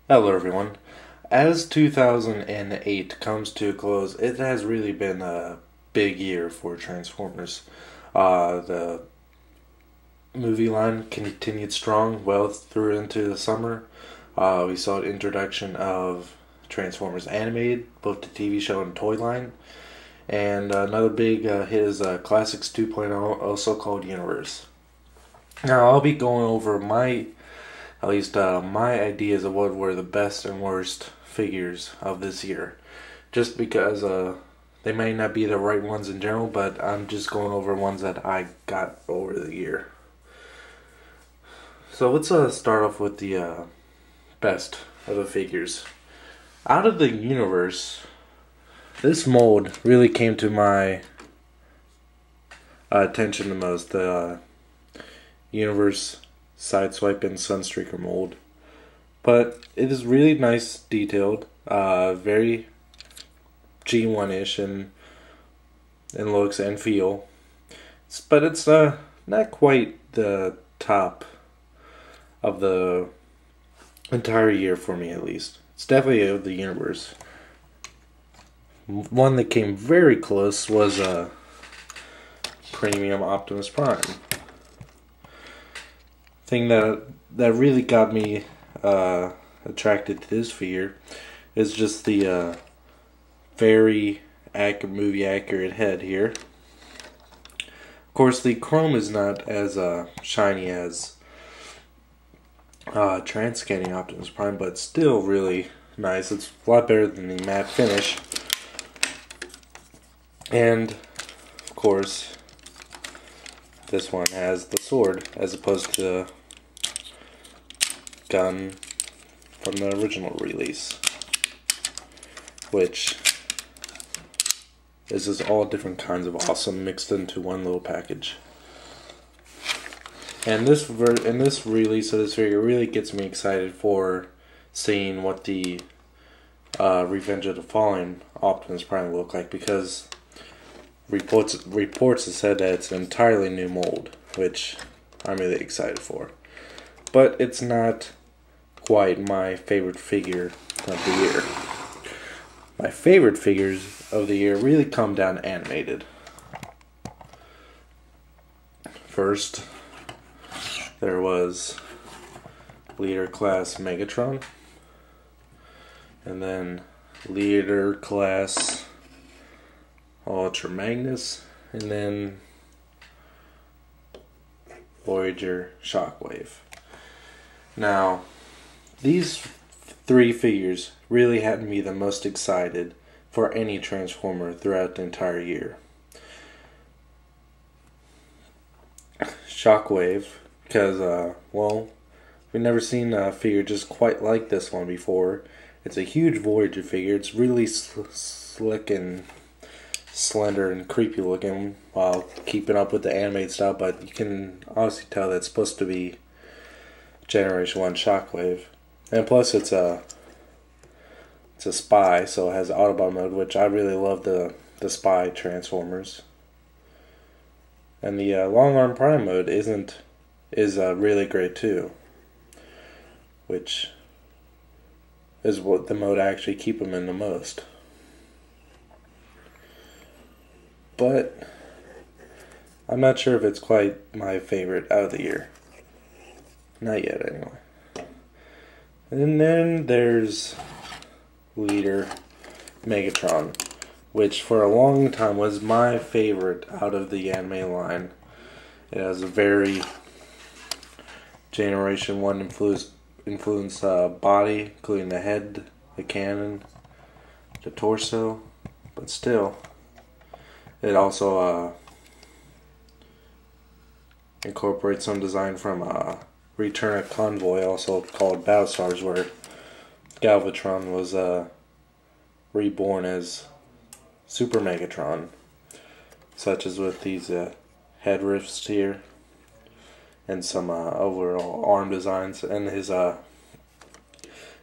Hello everyone. As 2008 comes to a close, it has really been a big year for Transformers. The movie line continued strong well through into the summer. We saw the introduction of Transformers Animated, both the TV show and toy line. And another big hit is Classics 2.0, also called Universe. Now I'll be going over my ideas of what were the best and worst figures of this year. Just because they may not be the right ones in general, but I'm just going over ones that I got over the year. So let's start off with the best of the figures. Out of the universe, this mold really came to my attention the most. The universe Sideswipe and Sunstreaker mold, but it is really nice, detailed, very G1-ish in looks and feel. But it's not quite the top of the entire year for me, at least. It's definitely of the universe. One that came very close was Premium Optimus Prime. Thing that really got me attracted to this figure is just the very movie accurate head here. Of course, the chrome is not as shiny as Transcanning Optimus Prime, but still really nice. It's a lot better than the matte finish. And of course, this one has the sword as opposed to the gun from the original release, which is all different kinds of awesome mixed into one little package. And this release of this figure really gets me excited for seeing what the Revenge of the Fallen Optimus Prime will look like, because reports have said that it's an entirely new mold, which I'm really excited for. But it's not quite my favorite figure of the year. My favorite figures of the year really come down animated. First, there was Leader Class Megatron, and then Leader Class Ultra Magnus, and then Voyager Shockwave. Now, these three figures really had me the most excited for any Transformer throughout the entire year. Shockwave, because, well, we've never seen a figure just quite like this one before. It's a huge Voyager figure. It's really slick and slender and creepy looking while keeping up with the animated style, but you can honestly tell that's supposed to be Generation 1 Shockwave. And plus it's a spy, so it has Autobot mode, which I really love the spy Transformers. And the Long Arm Prime mode is really great too, which is what the mode I actually keep them in the most. But I'm not sure if it's quite my favorite out of the year. Not yet, anyway. And then there's Leader Megatron, which for a long time was my favorite out of the anime line. It has a very Generation 1 influenced body, including the head, the cannon, the torso, but still, it also incorporates some design from Return of Convoy, also called Battlestars, where Galvatron was reborn as Super Megatron, such as with these head rifts here and some overall arm designs. And his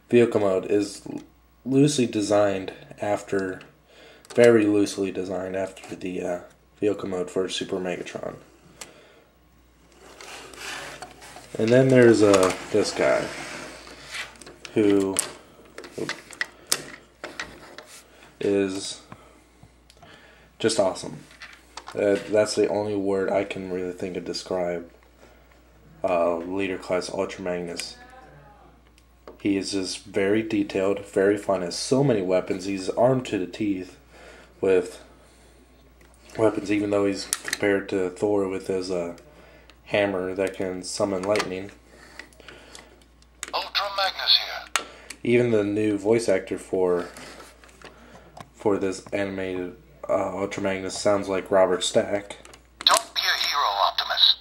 vehicle mode is very loosely designed after the vehicle mode for Super Megatron. And then there's this guy, who is just awesome. That's the only word I can really think of to describe Leader Class Ultra Magnus. He is just very detailed, very fun, has so many weapons. He's armed to the teeth with weapons, even though he's compared to Thor with his hammer that can summon lightning. Ultra Magnus here. Even the new voice actor for this animated Ultra Magnus sounds like Robert Stack. Don't be a hero, Optimus.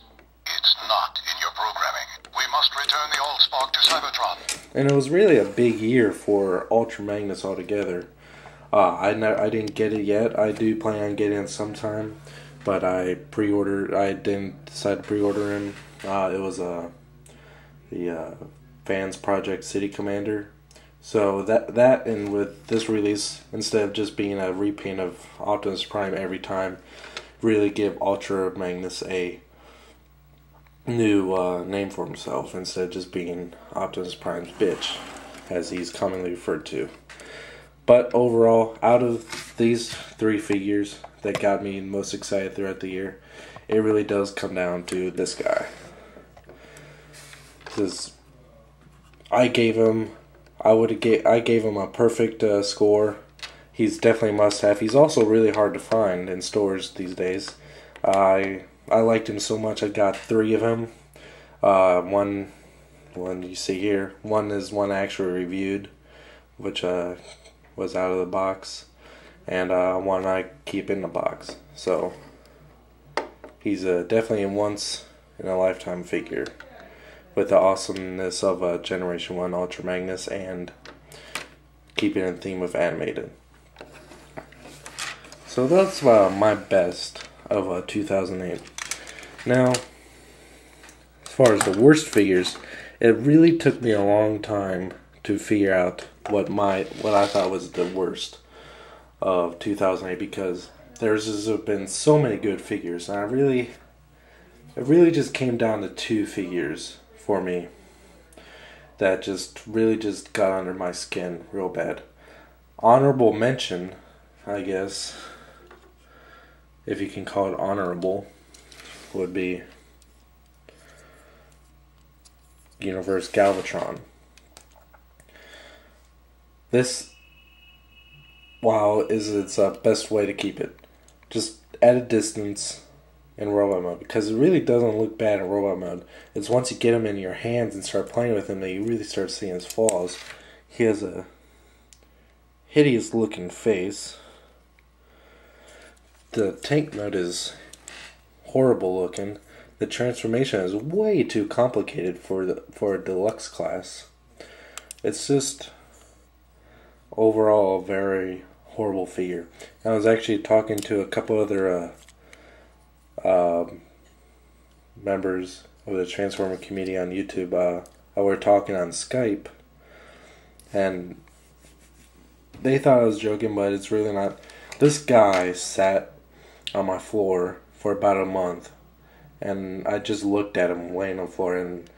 It's not in your programming. We must return the Allspark to Cybertron. And it was really a big year for Ultra Magnus altogether. I didn't get it yet. I do plan on getting it sometime, but I didn't decide to pre-order him. It was the Fans Project City Commander. So that and with this release, instead of just being a repaint of Optimus Prime every time, really give Ultra Magnus a new name for himself instead of just being Optimus Prime's bitch, as he's commonly referred to. But overall, out of these 3 figures that got me most excited throughout the year, it really does come down to this guy. I gave him a perfect score. He's definitely a must-have. He's also really hard to find in stores these days. I liked him so much I got 3 of him. One you see here. One is one I actually reviewed, which was out of the box, and one I keep in the box. So he's definitely a once in a lifetime figure, with the awesomeness of Generation 1 Ultra Magnus and keeping in theme with animated. So that's my best of 2008. Now, as far as the worst figures, it really took me a long time to figure out what I thought was the worst of 2008, because there's been so many good figures, and it really just came down to 2 figures for me that just really just got under my skin real bad. Honorable mention, I guess, if you can call it honorable, would be Universe Galvatron. This, wow, is its best way to keep it. Just at a distance in robot mode, because it really doesn't look bad in robot mode. It's once you get him in your hands and start playing with him that you really start seeing his flaws. He has a hideous looking face. The tank mode is horrible looking. The transformation is way too complicated for a deluxe class. It's just overall a very horrible figure. I was actually talking to a couple other members of the Transformer community on YouTube. We were talking on Skype, and they thought I was joking, but it's really not. This guy sat on my floor for about a month, and I just looked at him laying on the floor, and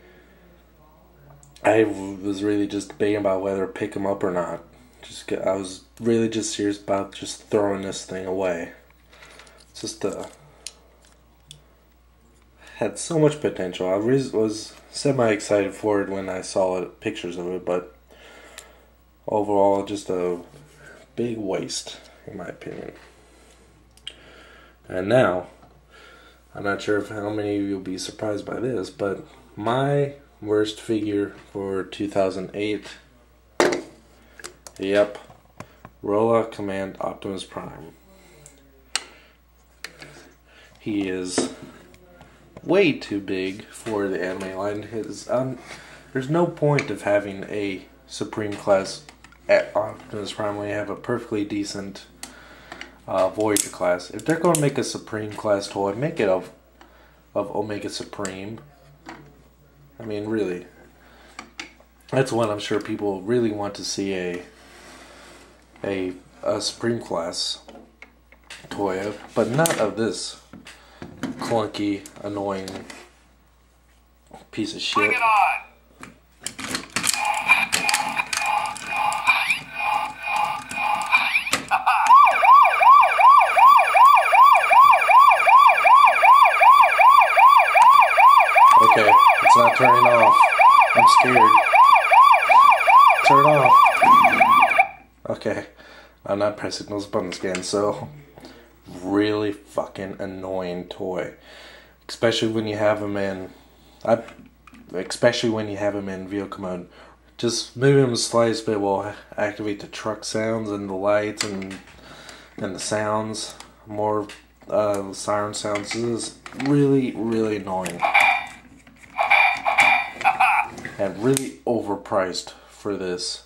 I was really just debating about whether to pick him up or not. I was really just serious about just throwing this thing away. It's just had so much potential. I was semi-excited for it when I saw pictures of it, but overall, just a big waste, in my opinion. And now, I'm not sure how many of you will be surprised by this, but my worst figure for 2008, yep, Rolla Command Optimus Prime. He is way too big for the anime line. There's no point of having a Supreme class at Optimus Prime when you have a perfectly decent Voyager class. If they're going to make a Supreme class toy, make it of Omega Supreme. I mean, really, that's what I'm sure people really want to see a Supreme class toy of, but not of this clunky, annoying piece of shit. Bring it on! turning off. I'm scared. Turn off. Okay. I'm not pressing those buttons again, so really fucking annoying toy. Especially when you have them in vehicle mode. Just moving them slightly bit will activate the truck sounds and the lights and the sounds. More siren sounds. This is really, really annoying. And really overpriced for this.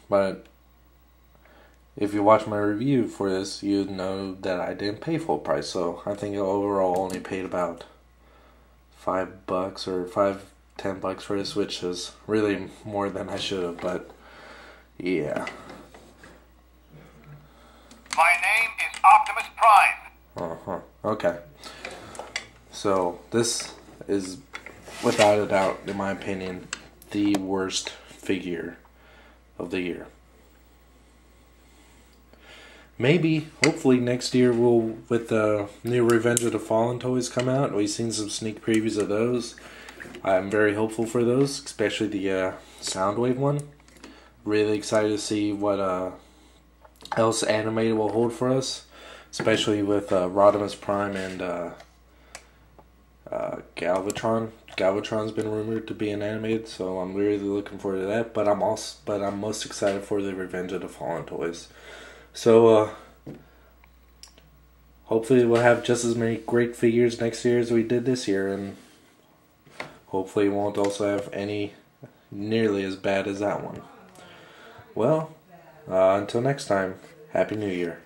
But if you watch my review for this, you'd know that I didn't pay full price. So I think overall only paid about $5 or $10 for this, which is really more than I should have. But yeah. My name is Optimus Prime. Okay. So this is, without a doubt, in my opinion, the worst figure of the year. Maybe, hopefully next year with the new Revenge of the Fallen toys come out. We've seen some sneak previews of those. I'm very hopeful for those, especially the Soundwave one. Really excited to see what else animated will hold for us, especially with Rodimus Prime and Galvatron. Galvatron's been rumored to be an animated, so I'm really looking forward to that. But I'm most excited for the Revenge of the Fallen toys. So hopefully we'll have just as many great figures next year as we did this year, and hopefully we won't also have any nearly as bad as that one. Well, until next time, Happy New Year.